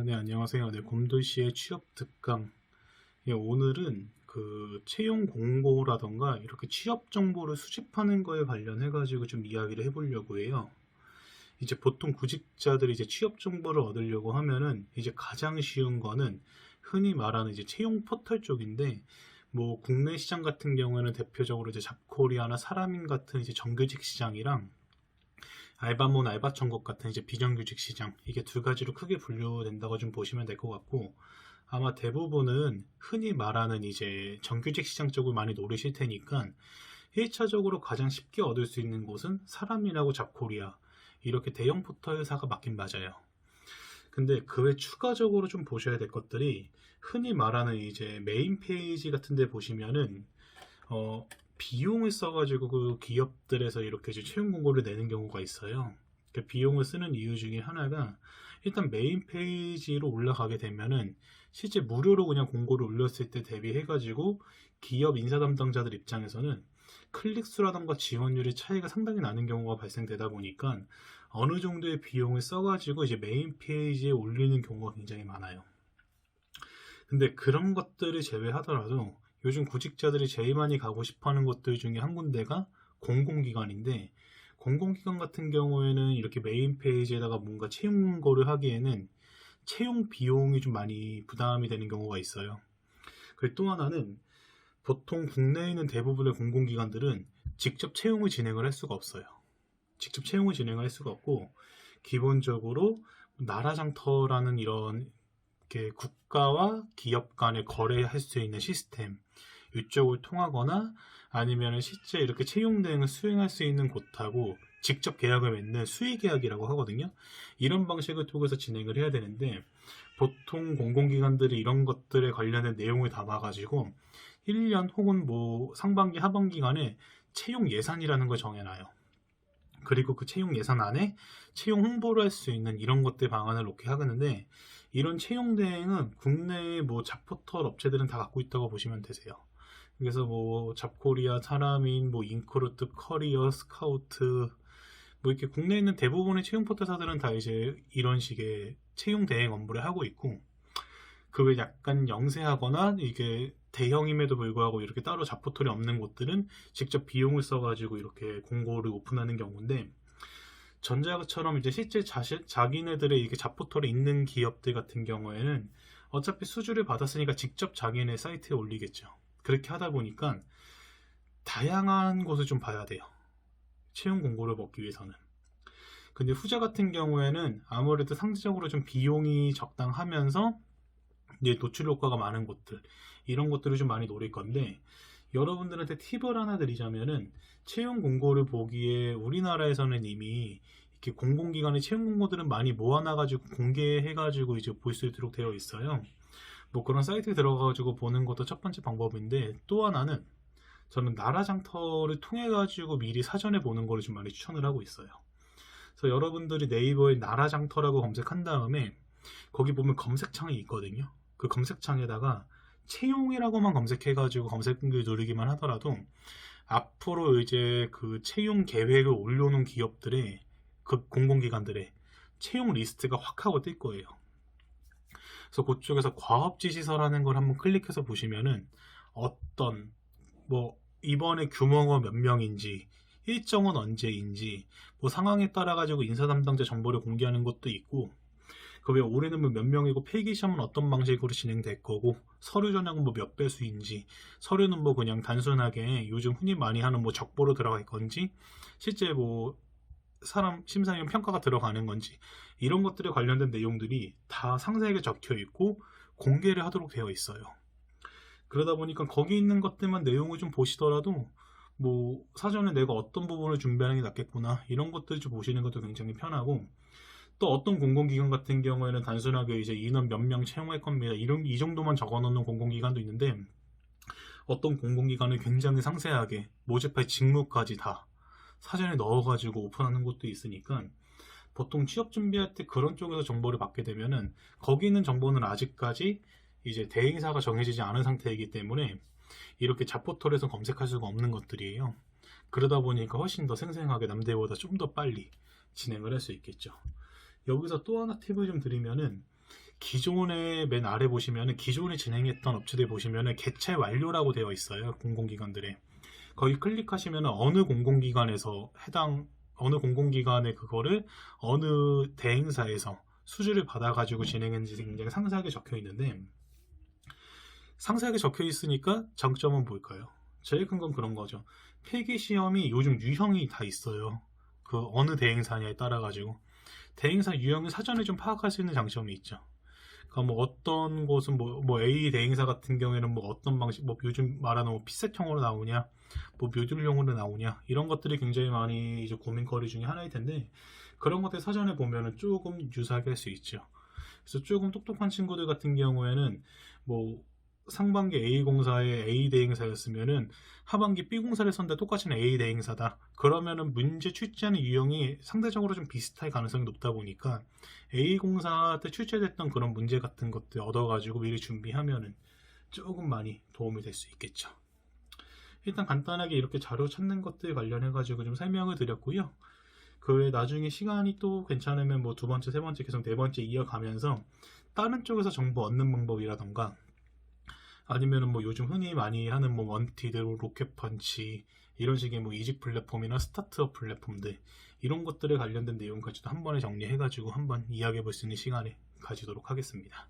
네, 안녕하세요. 네, 곰도시의 취업 특강. 예, 오늘은 그 채용 공고라던가 이렇게 취업 정보를 수집하는 거에 관련해가지고 좀 이야기를 해보려고 해요. 이제 보통 구직자들이 이제 취업 정보를 얻으려고 하면은 이제 가장 쉬운 거는 흔히 말하는 이제 채용 포털 쪽인데, 뭐 국내 시장 같은 경우에는 대표적으로 이제 잡코리아나 사람인 같은 이제 정규직 시장이랑 알바몬, 알바천국 같은 이제 비정규직 시장, 이게 두 가지로 크게 분류된다고 좀 보시면 될 것 같고, 아마 대부분은 흔히 말하는 이제 정규직 시장 쪽을 많이 노리실 테니까 1차적으로 가장 쉽게 얻을 수 있는 곳은 사람이라고 잡코리아, 이렇게 대형 포털 회사가 맞긴 맞아요. 근데 그 외 추가적으로 좀 보셔야 될 것들이, 흔히 말하는 이제 메인 페이지 같은 데 보시면은 어, 비용을 써가지고 그 기업들에서 이렇게 이제 채용 공고를 내는 경우가 있어요. 그 비용을 쓰는 이유 중에 하나가, 일단 메인 페이지로 올라가게 되면은 실제 무료로 그냥 공고를 올렸을 때 대비해가지고 기업 인사 담당자들 입장에서는 클릭수라던가 지원율의 차이가 상당히 나는 경우가 발생되다 보니까 어느 정도의 비용을 써가지고 이제 메인 페이지에 올리는 경우가 굉장히 많아요. 근데 그런 것들을 제외하더라도 요즘 구직자들이 제일 많이 가고 싶어하는 것들 중에 한 군데가 공공기관인데, 공공기관 같은 경우에는 이렇게 메인 페이지에다가 뭔가 채용 공고를 하기에는 채용 비용이 좀 많이 부담이 되는 경우가 있어요. 그리고 또 하나는, 보통 국내에 있는 대부분의 공공기관들은 직접 채용을 진행을 할 수가 없어요. 직접 채용을 진행을 할 수가 없고, 기본적으로 나라장터라는 이런 이렇게 국가와 기업 간에 거래할 수 있는 시스템, 이쪽을 통하거나 아니면 실제 이렇게 채용 대행을 수행할 수 있는 곳하고 직접 계약을 맺는 수의 계약이라고 하거든요. 이런 방식을 통해서 진행을 해야 되는데, 보통 공공기관들이 이런 것들에 관련된 내용을 담아가지고 1년 혹은 뭐 상반기 하반기 간에 채용 예산이라는 걸 정해놔요. 그리고 그 채용 예산 안에 채용 홍보를 할 수 있는 이런 것들 방안을 놓게 하는데, 이런 채용 대행은 국내의 뭐 잡포털 업체들은 다 갖고 있다고 보시면 되세요. 그래서 뭐 잡코리아, 사람인, 뭐 인크루트, 커리어, 스카우트, 뭐 이렇게 국내에 있는 대부분의 채용 포털사들은 다 이제 이런 식의 채용 대행 업무를 하고 있고, 그 외 약간 영세하거나 이게 대형임에도 불구하고 이렇게 따로 잡포털이 없는 곳들은 직접 비용을 써가지고 이렇게 공고를 오픈하는 경우인데, 전자처럼 이제 실제 자기네들의 이게 잡포털에 있는 기업들 같은 경우에는 어차피 수주를 받았으니까 직접 자기네 사이트에 올리겠죠. 그렇게 하다 보니까 다양한 곳을 좀 봐야 돼요. 채용 공고를 먹기 위해서는. 근데 후자 같은 경우에는 아무래도 상대적으로 좀 비용이 적당하면서 이제 노출 효과가 많은 곳들, 이런 것들을 좀 많이 노릴 건데, 여러분들한테 팁을 하나 드리자면은, 채용 공고를 보기에 우리나라에서는 이미 이렇게 공공기관의 채용 공고들은 많이 모아놔가지고 공개해가지고 이제 볼 수 있도록 되어 있어요. 뭐 그런 사이트에 들어가가지고 보는 것도 첫 번째 방법인데, 또 하나는 저는 나라장터를 통해가지고 미리 사전에 보는 거를 좀 많이 추천을 하고 있어요. 그래서 여러분들이 네이버에 나라장터라고 검색한 다음에 거기 보면 검색창이 있거든요. 그 검색창에다가 채용이라고만 검색해가지고 검색을 누르기만 하더라도 앞으로 이제 그 채용 계획을 올려놓은 기업들의, 그 공공기관들의 채용 리스트가 확 하고 뜰 거예요. 그래서 그쪽에서 과업지시서라는 걸 한번 클릭해서 보시면은 어떤, 뭐 이번에 규모가 몇 명인지, 일정은 언제인지, 뭐 상황에 따라 가지고 인사 담당자 정보를 공개하는 것도 있고, 그 외에 올해는 뭐 몇 명이고 필기 시험은 어떤 방식으로 진행될 거고, 서류 전형은 뭐 몇 배수인지, 서류는 뭐 그냥 단순하게 요즘 흔히 많이 하는 뭐 적보로 들어갈 건지, 실제 뭐 사람 심사위원 평가가 들어가는 건지, 이런 것들에 관련된 내용들이 다 상세하게 적혀 있고 공개를 하도록 되어 있어요. 그러다 보니까 거기 있는 것들만 내용을 좀 보시더라도 뭐 사전에 내가 어떤 부분을 준비하는 게 낫겠구나, 이런 것들 좀 보시는 것도 굉장히 편하고, 또 어떤 공공기관 같은 경우에는 단순하게 이제 인원 몇 명 채용할 겁니다, 이런 이 정도만 적어놓는 공공기관도 있는데, 어떤 공공기관은 굉장히 상세하게 모집할 직무까지 다 사전에 넣어가지고 오픈하는 곳도 있으니까, 보통 취업 준비할 때 그런 쪽에서 정보를 받게 되면은 거기 있는 정보는 아직까지 이제 대행사가 정해지지 않은 상태이기 때문에 이렇게 잡포털에서 검색할 수가 없는 것들이에요. 그러다 보니까 훨씬 더 생생하게 남들보다 좀 더 빨리 진행을 할 수 있겠죠. 여기서 또 하나 팁을 좀 드리면은, 기존에 맨 아래 보시면은 기존에 진행했던 업체들 보시면은 개최 완료라고 되어 있어요. 공공기관들에. 거기 클릭하시면은 어느 공공기관의 그거를 어느 대행사에서 수주를 받아가지고 진행했는지 굉장히 상세하게 적혀 있는데, 상세하게 적혀 있으니까 장점은 뭘까요? 제일 큰 건 그런 거죠. 필기 시험이 요즘 유형이 다 있어요. 그 어느 대행사냐에 따라 가지고 대행사 유형을 사전에 좀 파악할 수 있는 장점이 있죠. 그러니까 뭐 어떤 곳은 뭐 A 대행사 같은 경우에는 뭐 어떤 방식, 뭐 요즘 말하는 뭐 피셋형으로 나오냐, 뭐 모듈형으로 나오냐, 이런 것들이 굉장히 많이 이제 고민거리 중에 하나일 텐데, 그런 것들 사전에 보면은 조금 유사하게 할 수 있죠. 그래서 조금 똑똑한 친구들 같은 경우에는 뭐 상반기 A공사의 A 대행사였으면은 하반기 B공사를 선데 똑같은 A 대행사다. 그러면은 문제 출제하는 유형이 상대적으로 좀 비슷할 가능성이 높다 보니까 A공사 때 출제됐던 그런 문제 같은 것들 얻어가지고 미리 준비하면은 조금 많이 도움이 될 수 있겠죠. 일단 간단하게 이렇게 자료 찾는 것들 관련해가지고 좀 설명을 드렸고요. 그 외에 나중에 시간이 또 괜찮으면 뭐 두 번째, 세 번째, 계속 네 번째 이어가면서 다른 쪽에서 정보 얻는 방법이라던가, 아니면은 뭐 요즘 흔히 많이 하는 뭐 원티드, 로켓펀치 이런 식의 뭐 이직 플랫폼이나 스타트업 플랫폼들, 이런 것들에 관련된 내용까지도 한 번에 정리해가지고 한번 이야기해 볼 수 있는 시간을 가지도록 하겠습니다.